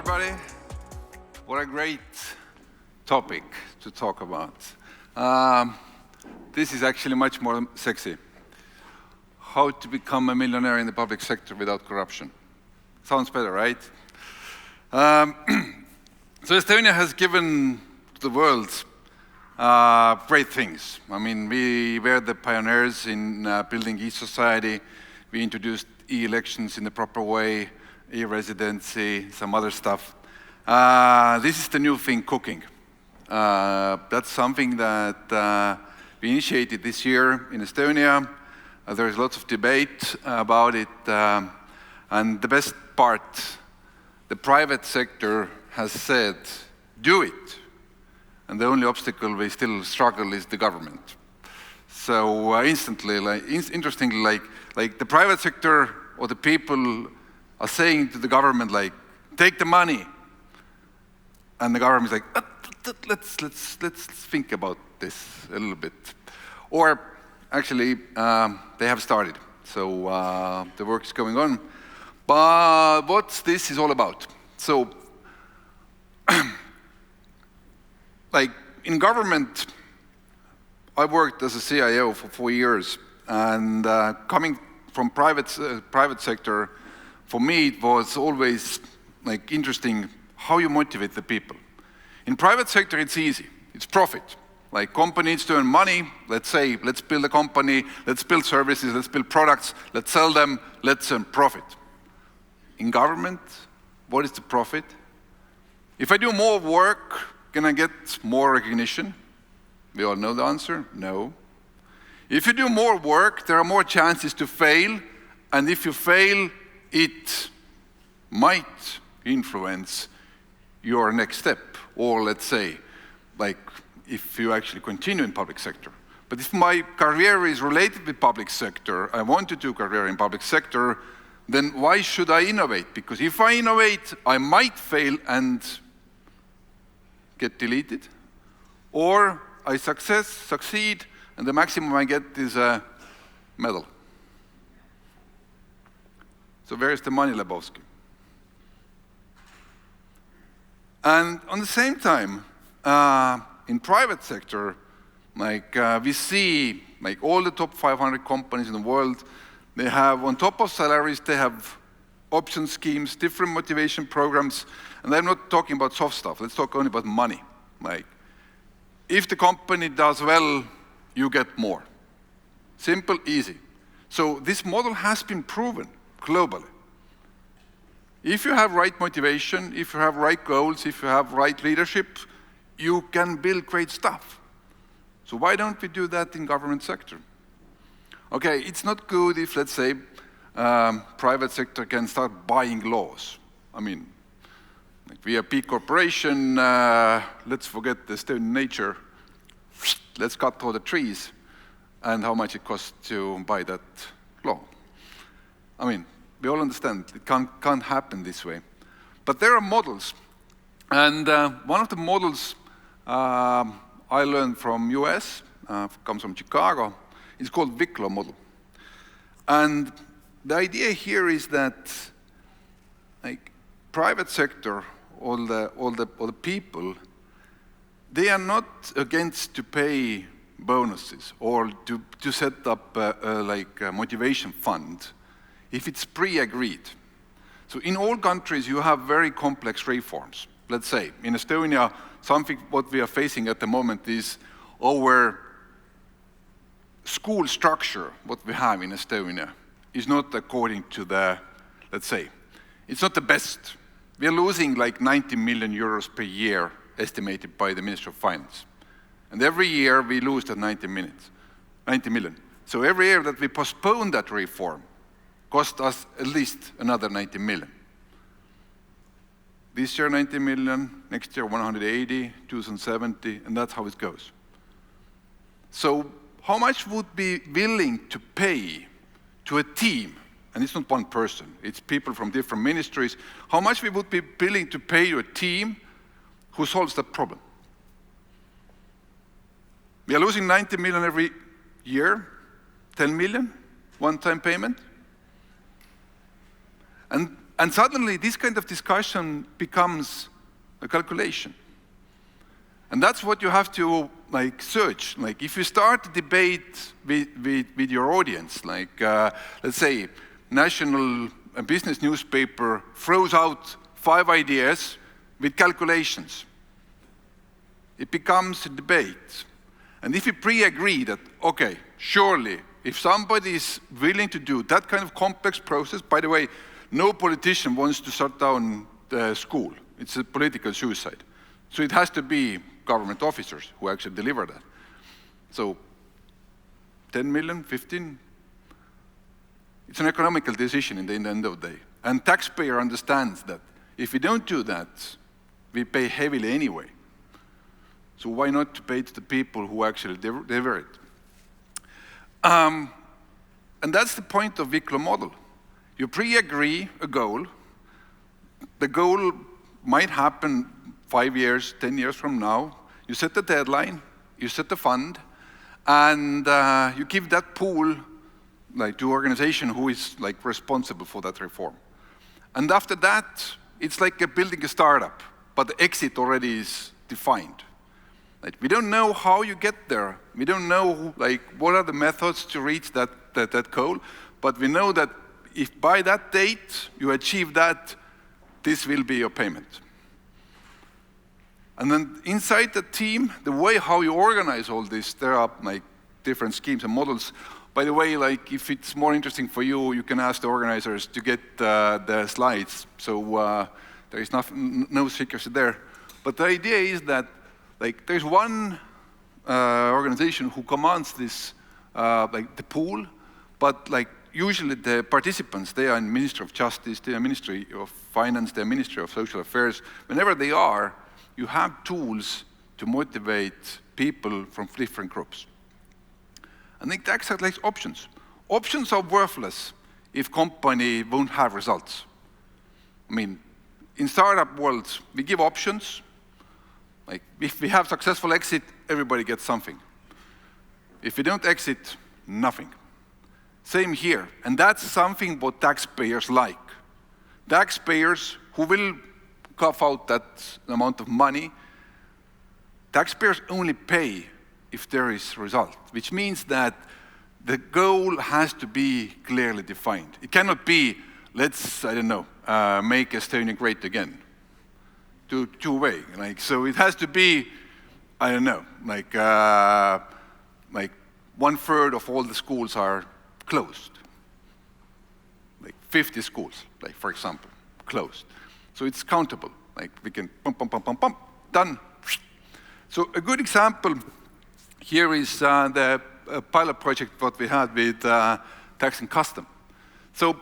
everybody. What a great topic to talk about. This is actually much more sexy. How to become a millionaire in the public sector without corruption. Sounds better, right? So Estonia has given to the world great things. I mean, we were the pioneers in building e-society. We introduced e-elections in the proper way, e-residency, some other stuff. This is the new thing, cooking. That's something that we initiated this year in Estonia. There is lots of debate about it. And the best part, the private sector has said, do it. And the only obstacle we still struggle is the government. So instantly, interestingly, like the private sector or the people are saying to the government, like, take the money. And the government is like, let's think about this a little bit. Or actually, they have started. So the work is going on. But what this is all about? So, like in government, I worked as a CIO for 4 years. And coming from private sector, for me, it was always like interesting how you motivate the people. In private sector, it's easy. It's profit. Like company needs to earn money. Let's say, let's build a company, let's build services, let's build products, let's sell them, let's earn profit. In government, what is the profit? If I do more work, can I get more recognition? We all know the answer, no. If you do more work, there are more chances to fail, and if you fail, it might influence your next step, or let's say, like, if you actually continue in public sector. But if my career is related with public sector, I want to do career in public sector, then why should I innovate? Because if I innovate, I might fail and get deleted, or I succeed, and the maximum I get is a medal. So where is the money, Lebowski? And on the same time, in private sector, like we see like all the top 500 companies in the world, they have, on top of salaries, they have option schemes, different motivation programs, and I'm not talking about soft stuff, let's talk only about money. Like, if the company does well, you get more. Simple, easy. So this model has been proven globally. If you have right motivation, if you have right goals, if you have right leadership, you can build great stuff. So why don't we do that in government sector? Okay, it's not good if, let's say, private sector can start buying laws. I mean, like we are a big corporation, let's forget the Estonian nature, let's cut all the trees, and how much it costs to buy that law. I mean, we all understand it can't happen this way. But there are models. And one of the models I learned from US, comes from Chicago, is called Wicklow model. And the idea here is that like private sector, all the people, they are not against to pay bonuses or to set up a motivation fund if it's pre-agreed. So in all countries, you have very complex reforms. Let's say, in Estonia, something what we are facing at the moment is our school structure, what we have in Estonia, is not according to the, let's say, it's not the best. We are losing like 90 million euros per year, estimated by the Ministry of Finance. And every year, we lose that 90 million. So every year that we postpone that reform, cost us at least another 90 million. This year 90 million, next year 180, 2070, and that's how it goes. So how much would be willing to pay to a team, and it's not one person, it's people from different ministries, how much we would be willing to pay to a team who solves that problem? We are losing 90 million every year, 10 million, one-time payment. And suddenly, this kind of discussion becomes a calculation. And that's what you have to search. If you start a debate with your audience, let's say national business newspaper throws out 5 ideas with calculations, it becomes a debate. And if you pre-agree that, okay, surely, if somebody is willing to do that kind of complex process, by the way, no politician wants to shut down the school. It's a political suicide. So it has to be government officers who actually deliver that. So 10 million, 15, it's an economical decision in the end of the day. And taxpayer understands that if we don't do that, we pay heavily anyway. So why not to pay to the people who actually deliver it? And that's the point of Wicklow model. You pre-agree a goal. The goal might happen 5 years, 10 years from now. You set the deadline, you set the fund, and you give that pool to organization who is responsible for that reform. And after that, it's like building a startup, but the exit already is defined. We don't know how you get there. We don't know what are the methods to reach that goal, but we know that if by that date you achieve that, this will be your payment. And then inside the team, the way how you organize all this, there are different schemes and models. By the way, if it's more interesting for you, you can ask the organizers to get the slides. So there is no secrecy there. But the idea is that there's one organization who commands this, the pool, but usually the participants, they are in Ministry of Justice, they are Ministry of Finance, they are Ministry of Social Affairs. Whenever they are, you have tools to motivate people from different groups. And the tax has options. Options are worthless if company won't have results. I mean, in startup world, we give options. If we have successful exit, everybody gets something. If we don't exit, nothing. Same here, and that's something what taxpayers like. Taxpayers who will cough out that amount of money, taxpayers only pay if there is result, which means that the goal has to be clearly defined. It cannot be, let's, I don't know, make Estonia great again. Two-way. So it has to be, I don't know, 1/3 of all the schools are closed. 50 schools, for example, closed. So it's countable. We can pump, pump, pump, pump, pump, done. So a good example here is the pilot project what we had with tax and custom. So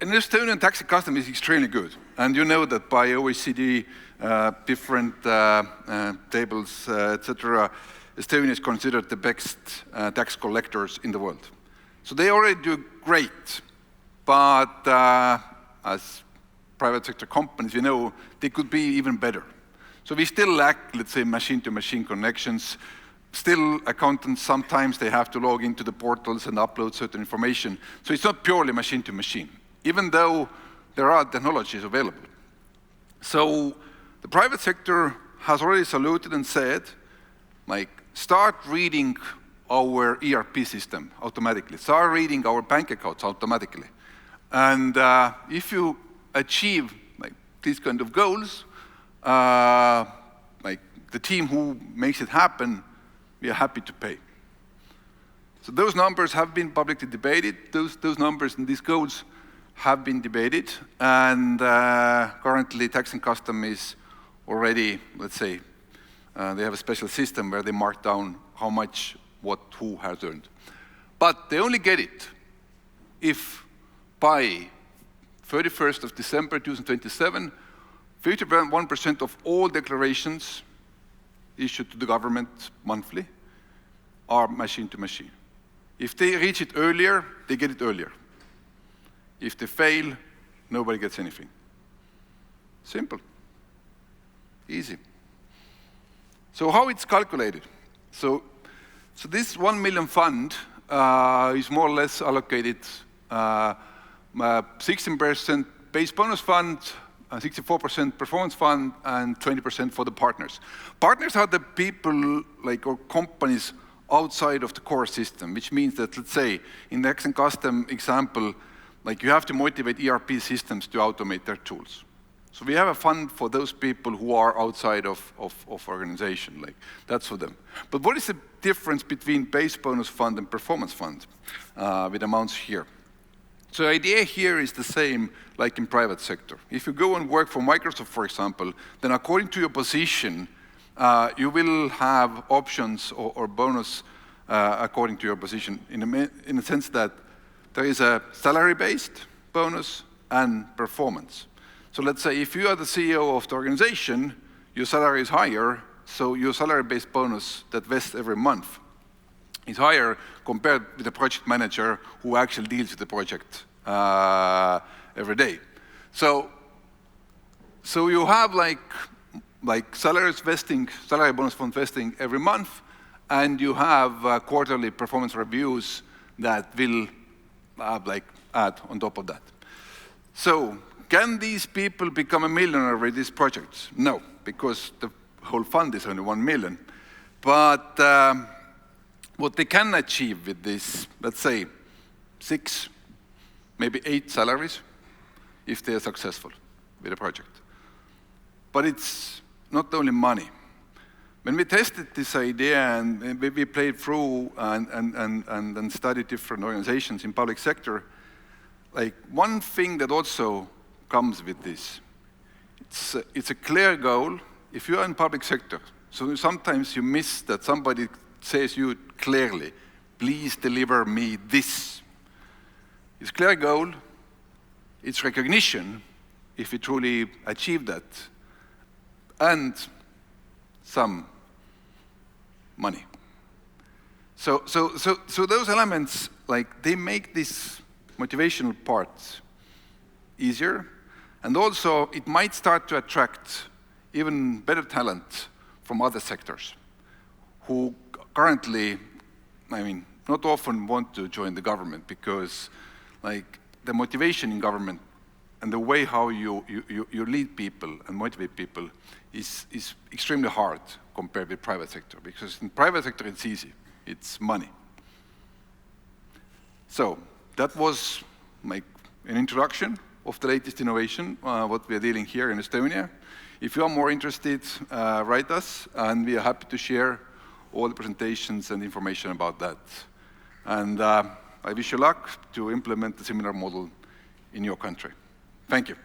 an Estonian tax and custom is extremely good. And you know that by OECD, different tables, etc., Estonia is considered the best tax collectors in the world. So they already do great. But as private sector companies, you know, they could be even better. So we still lack, let's say, machine-to-machine connections. Still, accountants, sometimes they have to log into the portals and upload certain information. So it's not purely machine-to-machine, even though there are technologies available. So the private sector has already saluted and said, start reading our ERP system automatically. Start reading our bank accounts automatically. And if you achieve these kind of goals, the team who makes it happen, we are happy to pay. So those numbers have been publicly debated. Those numbers and these goals have been debated. And currently, tax and custom is already, let's say, they have a special system where they mark down how much, what, who has earned. But they only get it if by 31st of December 2027, 51% of all declarations issued to the government monthly are machine-to-machine. If they reach it earlier, they get it earlier. If they fail, nobody gets anything. Simple. Easy. So how it's calculated? So this 1 million fund is more or less allocated 16% base bonus fund, 64% performance fund, and 20% for the partners. Partners are the people or companies outside of the core system, which means that, let's say, in the X and Custom example, you have to motivate ERP systems to automate their tools. So we have a fund for those people who are outside of organization, that's for them. But what is the difference between base bonus fund and performance fund with amounts here? So the idea here is the same like in private sector. If you go and work for Microsoft, for example, then according to your position, you will have options or bonus according to your position in the sense that there is a salary-based bonus and performance. So let's say if you are the CEO of the organization, your salary is higher, so your salary-based bonus that vests every month is higher compared with the project manager who actually deals with the project every day. So you have salary bonus fund vesting every month, and you have quarterly performance reviews that will add on top of that. So can these people become a millionaire with these projects? No, because the whole fund is only 1 million. But what they can achieve with this, let's say 6, maybe 8 salaries, if they are successful with a project. But it's not only money. When we tested this idea and we played through and studied different organizations in public sector, one thing that also comes with this, it's a clear goal. If you are in public sector, so sometimes you miss that somebody says you clearly, please deliver me this. It's a clear goal, it's recognition if we truly achieve that, and some money. So those elements, they make this motivational part easier, and also it might start to attract even better talent from other sectors who currently, not often want to join the government because the motivation in government and the way how you lead people and motivate people is extremely hard compared with private sector, because in private sector it's easy, it's money. So that was an introduction of the latest innovation, what we are dealing here in Estonia. If you are more interested, write us, and we are happy to share all the presentations and information about that. And I wish you luck to implement a similar model in your country. Thank you.